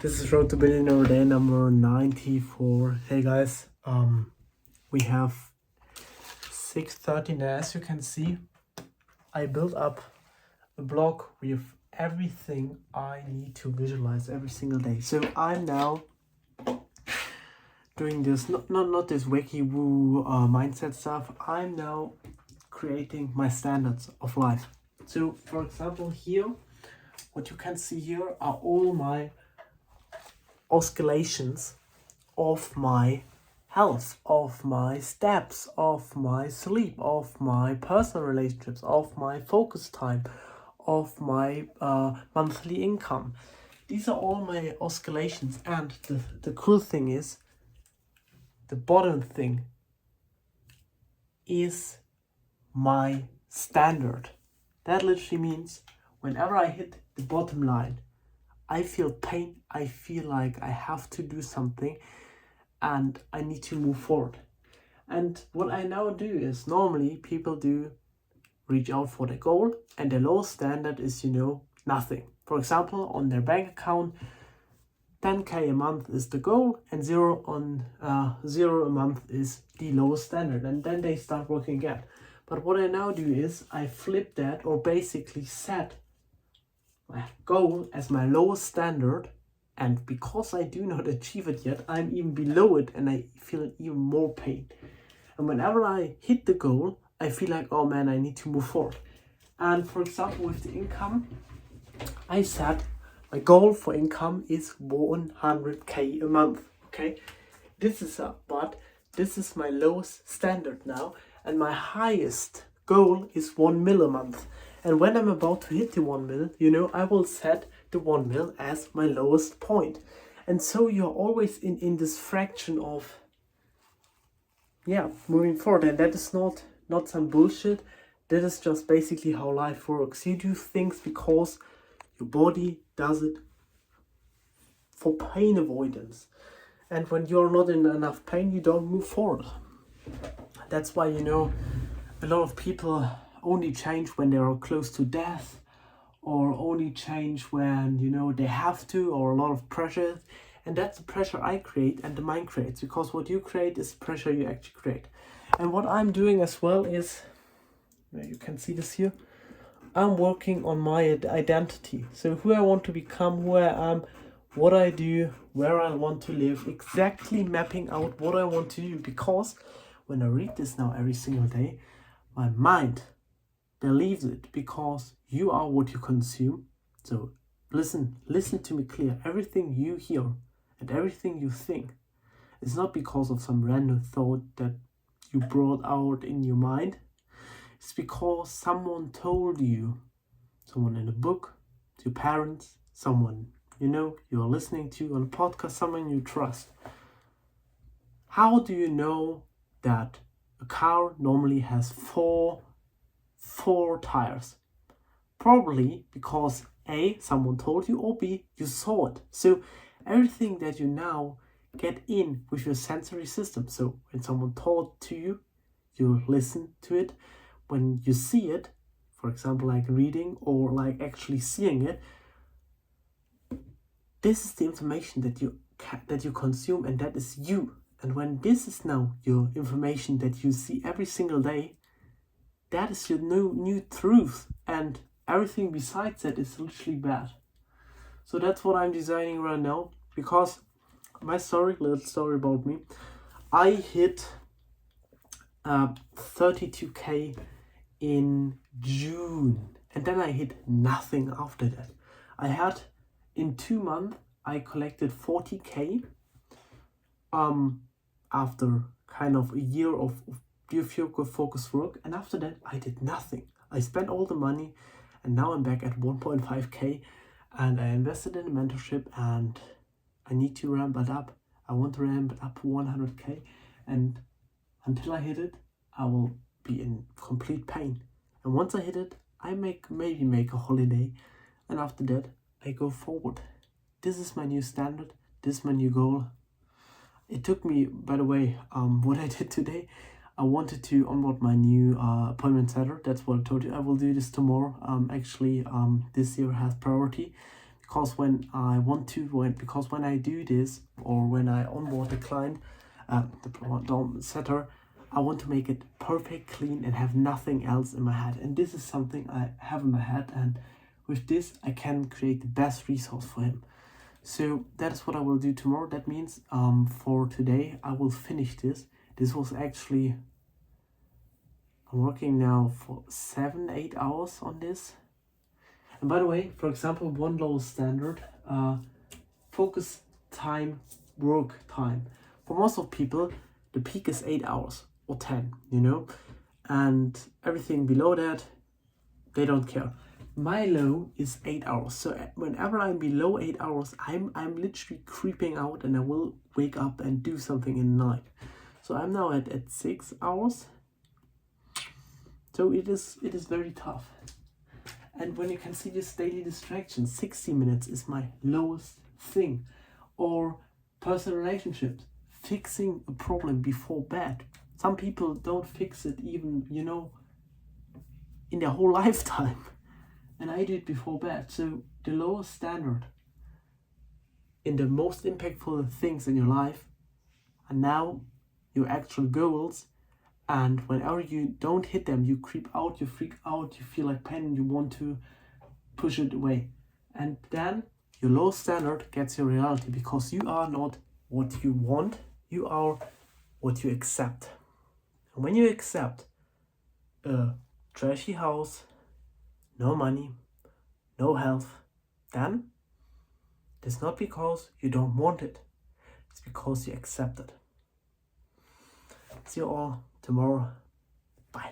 This is Road to Billionaire day number 94. Hey guys, we have 6:30 now. As you can see, I built up a blog with everything I need to visualize every single day. So I'm now doing this, not this wiki woo mindset stuff. I'm now creating my standards of life. So for example, here, what you can see here are all my oscillations of my health, of my steps, of my sleep, of my personal relationships, of my focus time, of my monthly income. These are all my oscillations, and the cool thing is, the bottom thing is my standard. That literally means whenever I hit the bottom line, I feel pain, I feel like I have to do something and I need to move forward. And what I now do is, normally people do reach out for their goal, and their low standard is, nothing. For example, on their bank account, 10k a month is the goal, and zero a month is the lowest standard, and then they start working again. But what I now do is I flip that, or basically set my goal as my lowest standard, and because I do not achieve it yet, I'm even below it and I feel even more pain. And whenever I hit the goal, I feel like, oh man, I need to move forward. And for example, with the income, I said my goal for income is 100k a month. Okay, this is my lowest standard now, and my highest goal is 1 mil a month. And when I'm about to hit the 1 mil, I will set the 1 mil as my lowest point. And so you're always in this fraction of moving forward. And that is not some bullshit. That is just basically how life works. You do things because your body does it for pain avoidance. And when you're not in enough pain, you don't move forward. That's why, a lot of people only change when they are close to death, or only change when, they have to, or a lot of pressure. And that's the pressure I create and the mind creates, because what you create is the pressure you actually create. And what I'm doing as well is, you can see this here, I'm working on my identity. So who I want to become, who I am, what I do, where I want to live, exactly mapping out what I want to do. Because when I read this now every single day, my mind believes it, because you are what you consume. So listen to me clear. Everything you hear and everything you think is not because of some random thought that you brought out in your mind. It's because someone told you, someone in a book, your parents, someone you're listening to on a podcast, someone you trust. How do you know that a car normally has four tires? Probably because A, someone told you, or B, you saw it. So everything that you now get in with your sensory system. So when someone taught to you, you listen to it. When you see it, for example, like reading or like actually seeing it, this is the information that you consume, and that is you. And when this is now your information that you see every single day, that is your new truth, and everything besides that is literally bad. So that's what I'm designing right now, because my little story about me, I hit 32k in June, and then I hit nothing after that. I had, in 2 months, I collected 40k after kind of a year of focus work, and after that I did nothing. I spent all the money, and now I'm back at 1.5k, and I invested in a mentorship, and I need to ramp it up. I want to ramp it up to 100k, and until I hit it, I will be in complete pain. And once I hit it, I maybe make a holiday, and after that I go forward. This is my new standard. This is my new goal. It took me, by the way, what I did today, I wanted to onboard my new appointment setter. That's what I told you. I will do this tomorrow. This year has priority, because when I do this, or when I onboard the client, the setter, I want to make it perfect, clean, and have nothing else in my head. And this is something I have in my head, and with this I can create the best resource for him. So that is what I will do tomorrow. That means for today I will finish this. This was actually, I'm working now for 7-8 hours on this. And by the way, for example, one low standard, focus time, work time. For most of people, the peak is 8 hours or 10, you know, and everything below that, they don't care. My low is 8 hours. So whenever I'm below 8 hours, I'm literally creeping out, and I will wake up and do something in the night. So I'm now at 6 hours. So it is very tough. And when you can see this daily distraction, 60 minutes is my lowest thing. Or personal relationships, fixing a problem before bed. Some people don't fix it even, you know, in their whole lifetime. And I do it before bed. So the lowest standard in the most impactful things in your life are now your actual goals. And whenever you don't hit them, you creep out, you freak out, you feel like pain, you want to push it away. And then your low standard gets your reality, because you are not what you want, you are what you accept. And when you accept a trashy house, no money, no health, then it's not because you don't want it, it's because you accept it. See you all tomorrow. Bye.